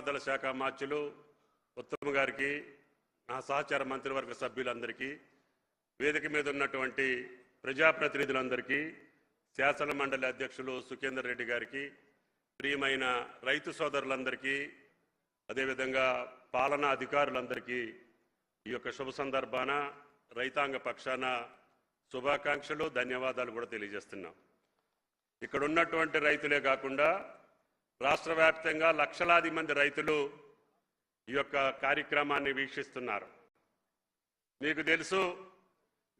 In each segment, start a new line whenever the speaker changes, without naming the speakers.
నీటిపారుదల శాఖ మార్చులు ఉత్తమ్ గారికి, నా సహచార మంత్రివర్గ సభ్యులందరికీ, వేదిక మీద ఉన్నటువంటి ప్రజాప్రతినిధులందరికీ, శాసన మండలి అధ్యక్షులు సుఖేందర్ రెడ్డి గారికి, ప్రియమైన రైతు సోదరులందరికీ, అదేవిధంగా పాలనా అధికారులందరికీ ఈ యొక్క శుభ సందర్భాన రైతాంగ పక్షాన శుభాకాంక్షలు, ధన్యవాదాలు కూడా తెలియజేస్తున్నాం. ఇక్కడ ఉన్నటువంటి రైతులే కాకుండా రాష్ట్ర వ్యాప్తంగా లక్షలాది మంది రైతులు ఈ యొక్క కార్యక్రమాన్ని వీక్షిస్తున్నారు. మీకు తెలుసు,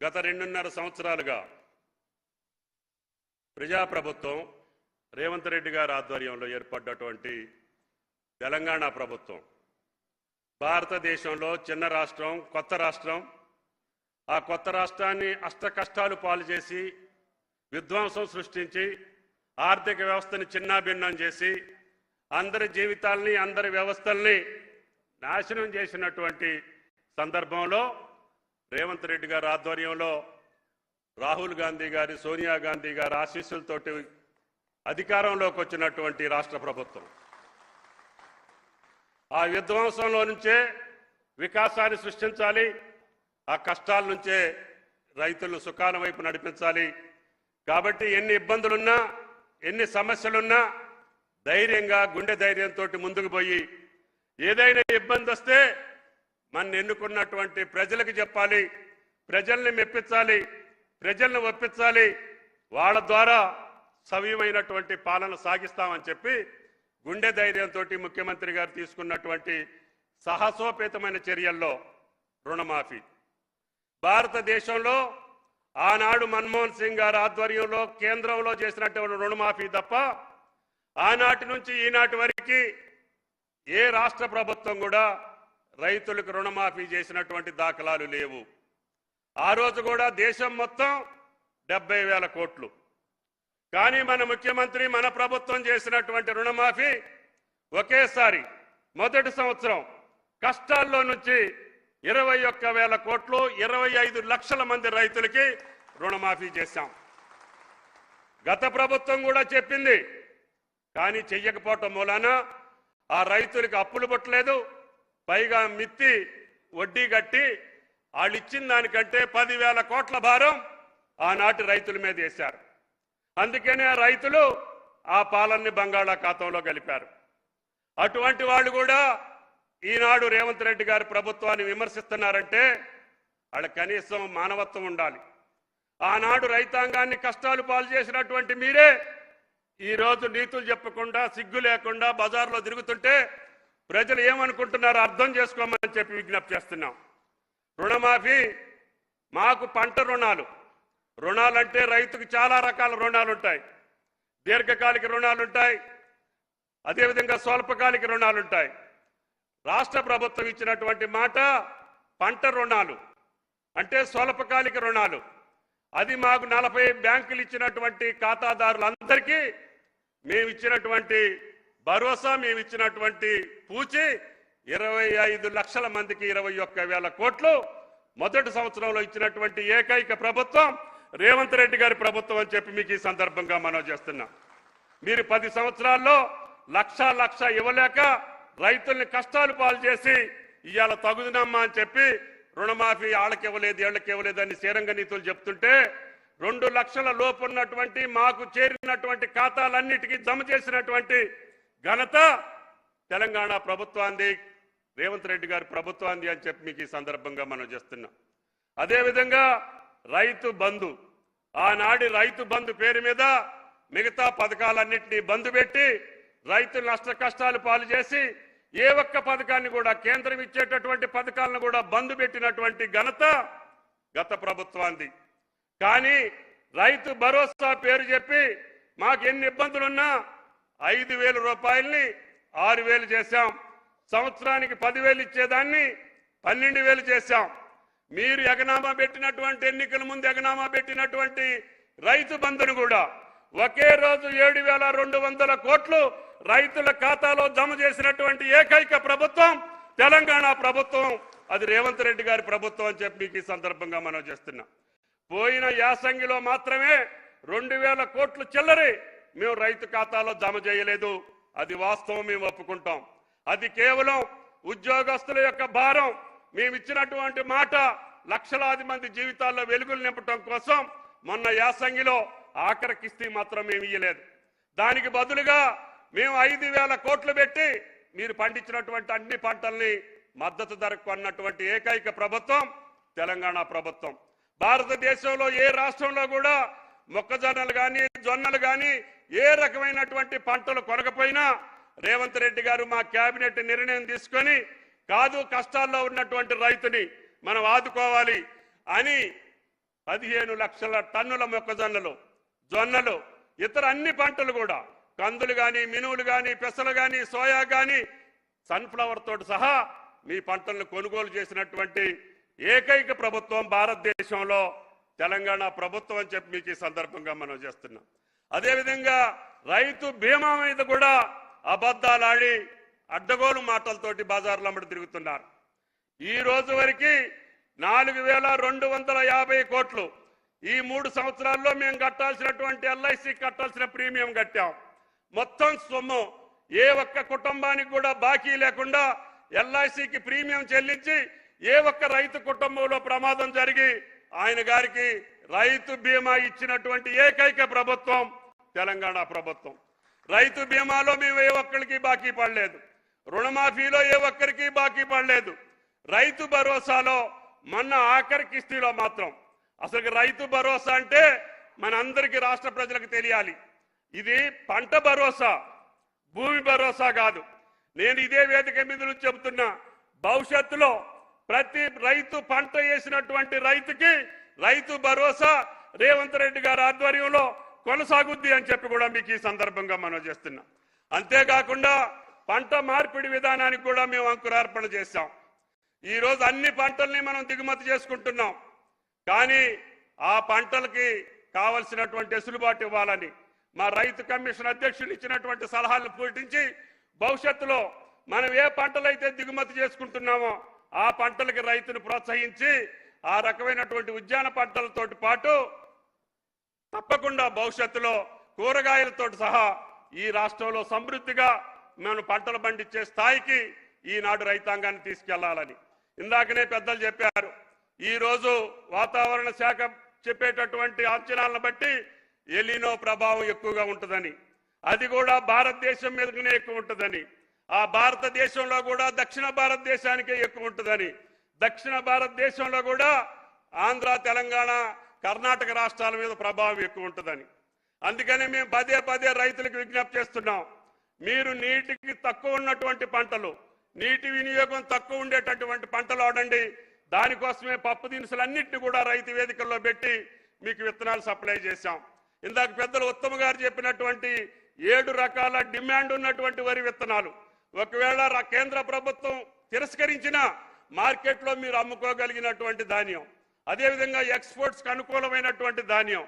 గత 2.5 సంవత్సరాలుగా ప్రజాప్రభుత్వం రేవంత్ రెడ్డి గారి ఆధ్వర్యంలో ఏర్పడ్డటువంటి తెలంగాణ ప్రభుత్వం భారతదేశంలో చిన్న రాష్ట్రం, కొత్త రాష్ట్రం. ఆ కొత్త రాష్ట్రాన్ని అష్ట కష్టాలు పాలు చేసి, విధ్వంసం సృష్టించి, ఆర్థిక వ్యవస్థని చిన్నాభిన్నం చేసి, అందరి జీవితాల్ని, అందరి వ్యవస్థల్ని నాశనం చేసినటువంటి సందర్భంలో రేవంత్ రెడ్డి గారి ఆధ్వర్యంలో రాహుల్ గాంధీ గారి, సోనియా గాంధీ గారి ఆశీస్సులతోటి అధికారంలోకి వచ్చినటువంటి రాష్ట్ర ప్రభుత్వం ఆ విధ్వంసంలో నుంచే వికాసాన్ని సృష్టించాలి, ఆ కష్టాల నుంచే రైతులు సుఖాల వైపు నడిపించాలి. కాబట్టి ఎన్ని ఇబ్బందులున్నా, ఎన్ని సమస్యలున్నా ధైర్యంగా, గుండె ధైర్యంతో ముందుకు పోయి ఏదైనా ఇబ్బంది వస్తే మన ఎన్నుకున్నటువంటి ప్రజలకు చెప్పాలి, ప్రజల్ని మెప్పించాలి, ప్రజల్ని ఒప్పించాలి, వాళ్ళ ద్వారా సవ్యమైనటువంటి పాలన సాగిస్తామని చెప్పి గుండె ధైర్యంతో ముఖ్యమంత్రి గారు తీసుకున్నటువంటి సాహసోపేతమైన చర్యల్లో రుణమాఫీ, భారతదేశంలో ఆనాడు మన్మోహన్ సింగ్ గారి ఆధ్వర్యంలో కేంద్రంలో చేసినటువంటి రుణమాఫీ తప్ప ఆనాటి నుంచి ఈనాటి వరకు ఏ రాష్ట్ర ప్రభుత్వం కూడా రైతులకు రుణమాఫీ చేసినటువంటి దాఖలాలు లేవు. ఆ రోజు కూడా దేశం మొత్తం 70,000 కోట్లు. కానీ మన ముఖ్యమంత్రి, మన ప్రభుత్వం చేసినటువంటి రుణమాఫీ ఒకేసారి మొదటి సంవత్సరం కష్టాల్లో నుంచి 21,000 కోట్లు, 25 లక్షల మంది రైతులకి రుణమాఫీ చేశాం. గత ప్రభుత్వం కూడా చెప్పింది, కానీ చెయ్యకపోవటం మూలాన ఆ రైతులకి అప్పులు పుట్టలేదు, పైగా మిత్తి వడ్డీ కట్టి వాళ్ళు ఇచ్చిన దానికంటే 10,000 కోట్ల భారం ఆనాటి రైతుల మీద వేశారు. అందుకనే ఆ రైతులు ఆ పాలనని బంగాళాఖాతంలో కలిపారు. అటువంటి వాళ్ళు కూడా ఈనాడు రేవంత్ రెడ్డి గారి ప్రభుత్వాన్ని విమర్శిస్తున్నారంటే వాళ్ళకి కనీసం మానవత్వం ఉండాలి. ఆనాడు రైతాంగాన్ని కష్టాలు పాలు చేసినటువంటి మీరే ఈరోజు నీతులు చెప్పకుండా, సిగ్గు లేకుండా బజార్లో తిరుగుతుంటే ప్రజలు ఏమనుకుంటున్నారో అర్థం చేసుకోమని చెప్పి విజ్ఞప్తి చేస్తున్నాం. రుణమాఫీ, మాకు పంట రుణాలంటే రైతుకు చాలా రకాల రుణాలు ఉంటాయి. దీర్ఘకాలిక రుణాలు ఉంటాయి, అదేవిధంగా స్వల్పకాలిక రుణాలు ఉంటాయి. రాష్ట్ర ప్రభుత్వం ఇచ్చినటువంటి మాట పంట రుణాలు అంటే స్వల్పకాలిక రుణాలు. అది మాకు 40 బ్యాంకులు ఇచ్చినటువంటి ఖాతాదారులందరికీ మేము ఇచ్చినటువంటి భరోసా, మేము ఇచ్చినటువంటి పూచి 25 లక్షల మందికి 21,000 కోట్లు మొదటి సంవత్సరంలో ఇచ్చినటువంటి ఏకైక ప్రభుత్వం రేవంత్ రెడ్డి గారి ప్రభుత్వం అని చెప్పి మీకు ఈ సందర్భంగా మనం చేస్తున్నాం. మీరు 10 సంవత్సరాల్లో లక్ష ఇవ్వలేక రైతుల్ని కష్టాలు పాలు చేసి ఇవాళ తగుదనమ్మా అని చెప్పి రుణమాఫీ వాళ్ళకి ఇవ్వలేదు, వీళ్ళకి ఇవ్వలేదని శ్రీరంగ నీతులు చెప్తుంటే 2 లక్షల లోపు ఉన్నటువంటి మాకు చేరినటువంటి ఖాతాలన్నిటికీ జమ చేసినటువంటి ఘనత తెలంగాణ ప్రభుత్వాన్ని, రేవంత్ రెడ్డి గారి ప్రభుత్వాన్ని అని చెప్పి మీకు ఈ సందర్భంగా మనం చేస్తున్నాం. అదేవిధంగా రైతు బంధు, ఆనాడి రైతు బంధు పేరు మీద మిగతా పథకాలన్నింటినీ బంధు పెట్టి రైతులు నష్ట కష్టాలు పాలు చేసి ఏ ఒక్క పథకాన్ని కూడా, కేంద్రం ఇచ్చేటటువంటి పథకాలను కూడా బంధు పెట్టినటువంటి ఘనత గత ప్రభుత్వాన్ని. కానీ రైతు భరోసా పేరు చెప్పి మాకు ఎన్ని ఇబ్బందులున్నా 5,000 రూపాయల్ని 6,000 చేశాం. సంవత్సరానికి 10,000 ఇచ్చేదాన్ని 12,000 చేశాం. మీరు ఎగనామా పెట్టినటువంటి, ఎన్నికల ముందు ఎగనామా పెట్టినటువంటి రైతు బంధును కూడా ఒకే రోజు 7,200 కోట్లు రైతుల ఖాతాలో జమ చేసినటువంటి ఏకైక ప్రభుత్వం తెలంగాణ ప్రభుత్వం. అది రేవంత్ రెడ్డి గారి ప్రభుత్వం అని చెప్పి మీకు ఈ సందర్భంగా మనం చేస్తున్నాం. పోయిన యాసంగిలో మాత్రమే 2,000 కోట్లు చిల్లరి మేము రైతు ఖాతాలో జమ చేయలేదు. అది వాస్తవం, మేము ఒప్పుకుంటాం. అది కేవలం ఉద్యోగస్తుల యొక్క భారం. మేము ఇచ్చినటువంటి మాట లక్షలాది మంది జీవితాల్లో వెలుగులు నింపడం కోసం మొన్న యాసంగిలో ఆఖరి కిస్తీ మాత్రం మేము ఇయ్యలేదు. దానికి బదులుగా మేము 5,000 కోట్లు పెట్టి మీరు పండించినటువంటి అన్ని పంటల్ని మద్దతు ధరకు కొన్నటువంటి ఏకైక ప్రభుత్వం తెలంగాణ ప్రభుత్వం. భారతదేశంలో ఏ రాష్ట్రంలో కూడా మొక్కజొన్నలు కానీ జొన్నలు కానీ ఏ రకమైనటువంటి పంటలు కొనకపోయినా రేవంత్ రెడ్డి గారు మా కేబినెట్ నిర్ణయం తీసుకొని కాదు కష్టాల్లో ఉన్నటువంటి రైతుని మనం ఆదుకోవాలి అని 15 లక్షల టన్నుల మొక్కజొన్నలు జొన్నలు ఇతర అన్ని పంటలు కూడా కందులు కానీ మినువులు కానీ పెసలు కానీ సోయా కానీ సన్ఫ్లవర్ తోటి సహా మీ పంటలను కొనుగోలు చేసినటువంటి ఏకైక ప్రభుత్వం భారతదేశంలో తెలంగాణ ప్రభుత్వం అని చెప్పి మీకు ఈ సందర్భంగా మనం చేస్తున్నాం. అదేవిధంగా రైతు బీమా మీద కూడా అబద్ధాలాడి అడ్డగోలు మాటలతోటి బజార్లో అమ్మడి తిరుగుతున్నారు. ఈ రోజు వరకు 4,250 కోట్లు ఈ 3 సంవత్సరాల్లో మేము కట్టాల్సినటువంటి LIC కట్టాల్సిన ప్రీమియం కట్టాం. మొత్తం సొమ్ము ఏ ఒక్క కుటుంబానికి కూడా బాకీ లేకుండా LICకి ప్రీమియం చెల్లించి ఏ ఒక్క రైతు కుటుంబంలో ప్రమాదం జరిగి ఆయన గారికి రైతు బీమా ఇచ్చినటువంటి ఏకైక ప్రభుత్వం తెలంగాణ ప్రభుత్వం. రైతు బీమాలో మేము ఏ ఒక్కరికి బాకీ పడలేదు. రుణమాఫీలో ఏ ఒక్కరికి బాకీ పడలేదు. రైతు భరోసాలో మొన్న ఆఖరి కిస్తీలో మాత్రం అసలు రైతు భరోసా అంటే మనందరికీ రాష్ట్ర ప్రజలకు తెలియాలి. ఇది పంట భరోసా, భూమి భరోసా కాదు. నేను ఇదే వేదిక మీద నుంచి చెబుతున్నా, భవిష్యత్తులో ప్రతి రైతు పంట వేసినటువంటి రైతుకి రైతు భరోసా రేవంత్ రెడ్డి గారి ఆధ్వర్యంలో కొనసాగుద్ది అని చెప్పి కూడా మీకు ఈ సందర్భంగా మనం చేస్తున్నాం. అంతేకాకుండా పంట మార్పిడి విధానానికి కూడా మేము అంకురార్పణ చేశాం. ఈ రోజు అన్ని పంటల్ని మనం దిగుమతి చేసుకుంటున్నాం. కానీ ఆ పంటలకి కావలసినటువంటి వెసులుబాటు ఇవ్వాలని మా రైతు కమిషన్ అధ్యక్షులు ఇచ్చినటువంటి సలహాలను పాటించి భవిష్యత్తులో మనం ఏ పంటలైతే దిగుమతి చేసుకుంటున్నామో ఆ పంటలకి రైతును ప్రోత్సహించి ఆ రకమైనటువంటి ఉద్యాన పంటలతో పాటు తప్పకుండా భవిష్యత్తులో కూరగాయలతో సహా ఈ రాష్ట్రంలో సమృద్ధిగా మనం పంటలు పండించే స్థాయికి ఈనాడు రైతాంగాన్ని తీసుకెళ్లాలని ఇందాకనే పెద్దలు చెప్పారు. ఈ రోజు వాతావరణ శాఖ చెప్పేటటువంటి అంచనాలను బట్టి ఎలినో ప్రభావం ఎక్కువగా ఉంటుందని, అది కూడా భారతదేశం మీదనే ఎక్కువ ఉంటుందని, ఆ భారతదేశంలో కూడా దక్షిణ భారతదేశానికే ఎక్కువ ఉంటుందని, దక్షిణ భారతదేశంలో కూడా ఆంధ్ర తెలంగాణ కర్ణాటక రాష్ట్రాల మీద ప్రభావం ఎక్కువ ఉంటుందని. అందుకని మేము పదే పదే రైతులకు విజ్ఞప్తి చేస్తున్నాం, మీరు నీటికి తక్కువ ఉన్నటువంటి పంటలు, నీటి వినియోగం తక్కువ ఉండేటటువంటి పంటలు వాడండి. దానికోసమే పప్పు దినుసులన్నింటినీ కూడా రైతు వేదికల్లో పెట్టి మీకు విత్తనాలు సప్లై చేశాం. ఇందాక పెద్దలు ఉత్తమ గారు చెప్పినటువంటి 7 రకాల డిమాండ్ ఉన్నటువంటి వరి విత్తనాలు ఒకవేళ కేంద్ర ప్రభుత్వం తిరస్కరించిన మార్కెట్లో మీరు అమ్ముకోగలిగినటువంటి ధాన్యం, అదేవిధంగా ఎక్స్పోర్ట్స్కి అనుకూలమైనటువంటి ధాన్యం,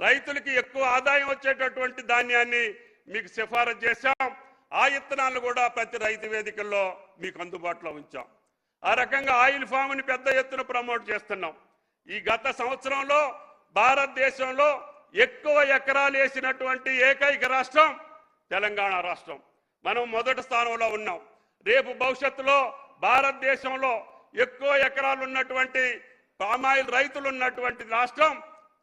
రైతులకి ఎక్కువ ఆదాయం వచ్చేటటువంటి ధాన్యాన్ని మీకు సిఫారసు చేశాం. ఆ విత్తనాలను కూడా ప్రతి రైతు వేదికల్లో మీకు అందుబాటులో ఉంచాం. ఆ రకంగా ఆయిల్ ఫామ్ని పెద్ద ఎత్తున ప్రమోట్ చేస్తున్నాం. ఈ గత సంవత్సరంలో భారతదేశంలో ఎక్కువ ఎకరాలు వేసినటువంటి ఏకైక రాష్ట్రం తెలంగాణ రాష్ట్రం. మనం మొదటి స్థానంలో ఉన్నాం. రేపు భవిష్యత్తులో భారతదేశంలో ఎక్కువ ఎకరాలు ఉన్నటువంటి పామాయిల్ రైతులు ఉన్నటువంటి రాష్ట్రం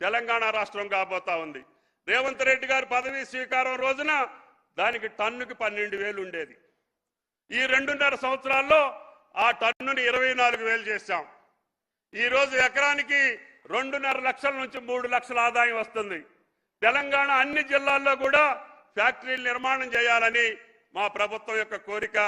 తెలంగాణ రాష్ట్రం కాబోతా ఉంది. రేవంత్ రెడ్డి గారు పదవీ స్వీకారం రోజున దానికి టన్నుకి 12,000 ఉండేది. ఈ 2.5 సంవత్సరాల్లో ఆ టన్నుని 24,000 చేశాం. ఈరోజు ఎకరానికి 2.5 లక్షల నుంచి 3 లక్షల ఆదాయం వస్తుంది. తెలంగాణ అన్ని జిల్లాల్లో కూడా ఫ్యాక్టరీలు నిర్మాణం చేయాలని మా ప్రభుత్వం యొక్క కోరిక.